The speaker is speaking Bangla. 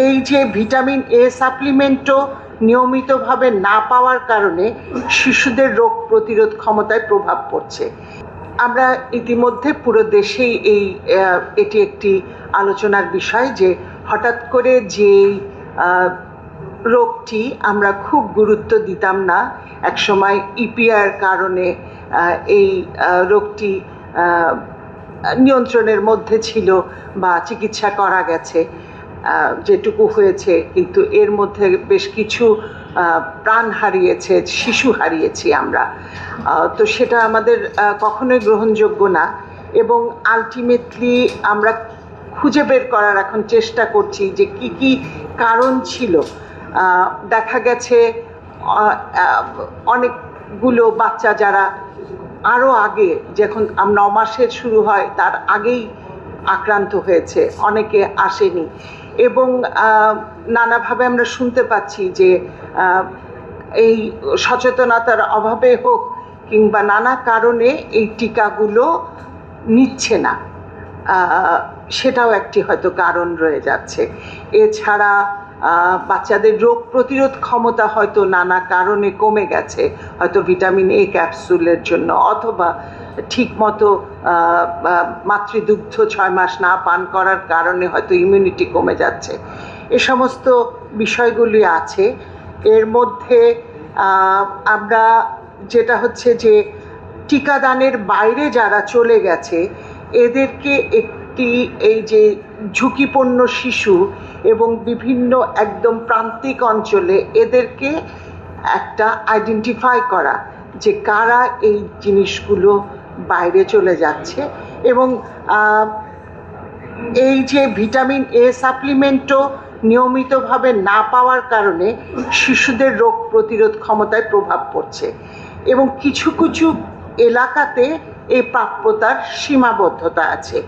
এই যে ভিটামিন এ সাপ্লিমেন্টও নিয়মিতভাবে না পাওয়ার কারণে শিশুদের রোগ প্রতিরোধ ক্ষমতায় প্রভাব পড়ছে। আমরা ইতিমধ্যে পুরো দেশেই এটি একটি আলোচনার বিষয় যে হঠাৎ করে যে রোগটি আমরা খুব গুরুত্ব দিতাম না, একসময় ইপিআর কারণে এই রোগটি নিয়ন্ত্রণের মধ্যে ছিল বা চিকিৎসা করা গেছে যেটুকু হয়েছে, কিন্তু এর মধ্যে বেশ কিছু প্রাণ হারিয়েছে, শিশু হারিয়েছি আমরা। তো সেটা আমাদের কখনোই গ্রহণযোগ্য না এবং আলটিমেটলি আমরা খুঁজে বের করার এখন চেষ্টা করছি যে কি কি কারণ ছিল। দেখা গেছে অনেকগুলো বাচ্চা যারা আরও আগে, যখন 9 মাসের শুরু হয় তার আগেই আক্রান্ত হয়েছে, অনেকে আসেনি এবং নানাভাবে আমরা শুনতে পাচ্ছি যে এই সচেতনতার অভাবে হোক কিংবা নানা কারণে এই টিকাগুলো নিচ্ছে না, সেটাও একটি হয়তো কারণ রয়ে যাচ্ছে। এছাড়া বাচ্চাদের রোগ প্রতিরোধ ক্ষমতা হয়তো নানা কারণে কমে গেছে, হয়তো ভিটামিন এ ক্যাপসুলের জন্য, অথবা ঠিকমতো মাতৃদুগ্ধ 6 মাস না পান করার কারণে হয়তো ইমিউনিটি কমে যাচ্ছে। এ সমস্ত বিষয়গুলি আছে। এর মধ্যে আমরা যেটা হচ্ছে যে টিকাদানের বাইরে যারা চলে গেছে এদেরকে এই যে ঝুঁকিপূর্ণ শিশু এবং বিভিন্ন একদম প্রান্তিক অঞ্চলে এদেরকে একটা আইডেন্টিফাই করা যে কারা এই জিনিসগুলো বাইরে চলে যাচ্ছে এবং এই যে ভিটামিন এ সাপ্লিমেন্টও নিয়মিতভাবে না পাওয়ার কারণে শিশুদের রোগ প্রতিরোধ ক্ষমতায় প্রভাব পড়ছে এবং কিছু কিছু এলাকাতে এই প্রাপ্যতার সীমাবদ্ধতা আছে।